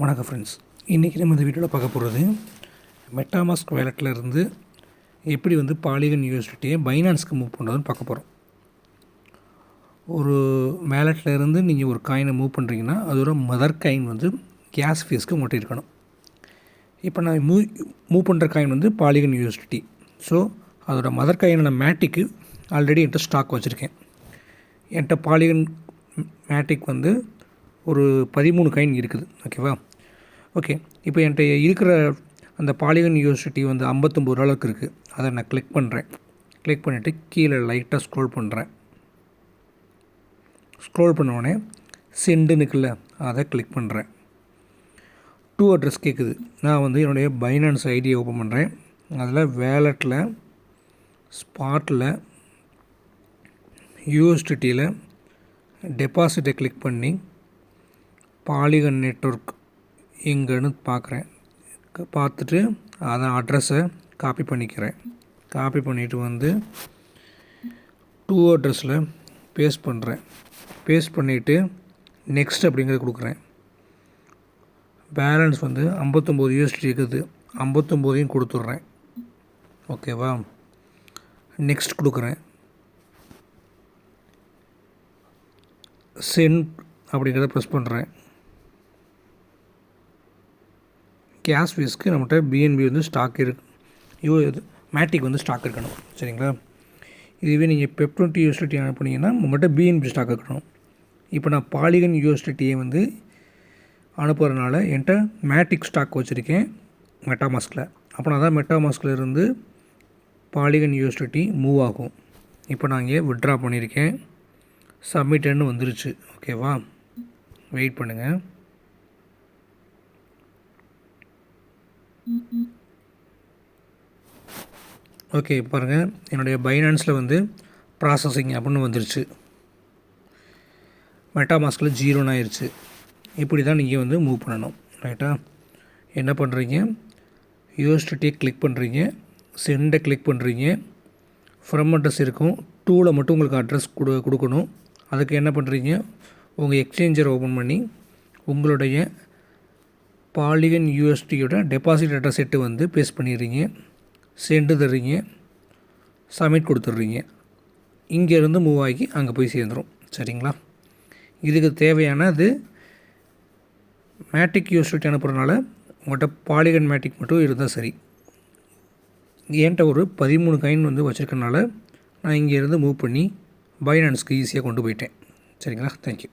வணக்கம் ஃப்ரெண்ட்ஸ், இன்றைக்கி நம்ம இந்த வீடியோவில் பார்க்க போகிறது மெட்டாமாஸ்க் வேலெட்டில் இருந்து எப்படி பாலிகன் யூஎஸ்டியை பைனான்ஸ்க்கு மூவ் பண்ணுறதுன்னு பார்க்க போகிறோம். ஒரு வேலெட்டில் இருந்து நீங்கள் ஒரு காயினை மூவ் பண்ணுறீங்கன்னா அதோட மதர் காயின் கேஸ் ஃபீஸ்க்கு உங்கள்கிட்ட இருக்கணும். இப்போ நான் மூவ் பண்ணுற காயின் பாலிகன் யூஎஸ்டி. ஸோ அதோட மதர் காயினான மேட்டிக்கு ஆல்ரெடி என்கிட்ட ஸ்டாக் வச்சுருக்கேன். என்கிட்ட பாலிகன் மேட்டிக் ஒரு 13 காயின் இருக்குது. ஓகேவா? ஓகே, இப்போ என்கிட்ட இருக்கிற அந்த பாலிகன் யூஎஸ்டி 59 அளவுக்கு இருக்குது. அதை நான் கிளிக் பண்ணுறேன். கிளிக் பண்ணிவிட்டு கீழே லைட்டாக ஸ்க்ரோல் பண்ணுறேன். ஸ்க்ரோல் பண்ணோடனே சென்டுனுக்குள்ள அதை கிளிக் பண்ணுறேன். 2 அட்ரஸ் கேட்குது. நான் என்னுடைய பைனான்ஸ் ஐடியை ஓப்பன் பண்ணுறேன். அதில் வேலெட்டில் ஸ்பாட்டில் யூஎஸ்டியில் டெபாசிட்டை கிளிக் பண்ணி பாலிகன் நெட்வொர்க் எங்கன்னு பார்க்குறேன். பார்த்துட்டு அதன் அட்ரஸை காப்பி பண்ணிக்கிறேன். காப்பி பண்ணிவிட்டு 2 அட்ரஸில் பேஸ்ட் பண்ணுறேன். பேஸ்ட் பண்ணிவிட்டு நெக்ஸ்ட் அப்படிங்கிறத கொடுக்குறேன். பேலன்ஸ் 59 யூஎஸ்டி இருக்குது. 59ஐயும் கொடுத்துட்றேன். ஓகேவா? நெக்ஸ்ட் கொடுக்குறேன். சென்ட் அப்படிங்கிறத ப்ரெஸ் பண்ணுறேன். கேஸ் ஃபீஸ்க்கு நம்மகிட்ட பிஎன்பி ஸ்டாக் இது மேட்டிக் ஸ்டாக் இருக்கணும். சரிங்களா? இதுவே நீங்கள் பெப்20 யூஎஸ்டிடி அனுப்புனீங்கன்னா உங்கள்கிட்ட பிஎன்பி ஸ்டாக் இருக்கணும். இப்போ நான் பாலிகன் யூஎஸ்டியை அனுப்புறதுனால என்கிட்ட மேட்டிக் ஸ்டாக் வச்சுருக்கேன் மெட்டாமாஸ்கில். அப்போ தான் மெட்டாமாஸ்கில் இருந்து பாலிகன் யூஎஸ்டிடி மூவ் ஆகும். இப்போ நான் இங்கே விட்ரா பண்ணியிருக்கேன். சப்மிட்டன்னு வந்துருச்சு. ஓகேவா? வெயிட் பண்ணுங்கள். ஓகே, பாருங்கள், என்னுடைய பைனான்ஸில் ப்ராசஸிங் அப்படின்னு வந்துருச்சு. மெட்டாமாஸ்கில் 0 ஆயிடுச்சு. இப்படி தான் நீங்கள் மூவ் பண்ணணும். ரைட்டா? என்ன பண்ணுறீங்க? யூஎஸ்டியை கிளிக் பண்ணுறீங்க. சென்டை கிளிக் பண்ணுறீங்க. ஃப்ரம் அட்ரஸ் இருக்கும். 2ல் மட்டும் உங்களுக்கு அட்ரஸ் கொடுக்கணும். அதுக்கு என்ன பண்ணுறீங்க? உங்கள் எக்ஸ்சேஞ்சரை ஓப்பன் பண்ணி உங்களுடைய பாலிகன் யூஎஸ்டியோட டெபாசிட் அட்ரஸ் செட்டு பேஸ்ட் பண்ணிடுறீங்க. சென்டு தர்றீங்க. சப்மிட் கொடுத்துட்றீங்க. இங்கேருந்து மூவ் ஆகி அங்கே போய் சேர்ந்துடும். சரிங்களா? இதுக்கு தேவையானது மேட்டிக் யூஎஸ்டி அனுப்புறதுனால உங்கள்கிட்ட பாலிகன் மேட்டிக் மட்டும் இருந்தால் சரி. என்கிட்ட ஒரு 13 காயின் வச்சுருக்கனால நான் இங்கேருந்து மூவ் பண்ணி பைனான்ஸ்க்கு ஈஸியாக கொண்டு போயிட்டேன். சரிங்களா? தேங்க்யூ.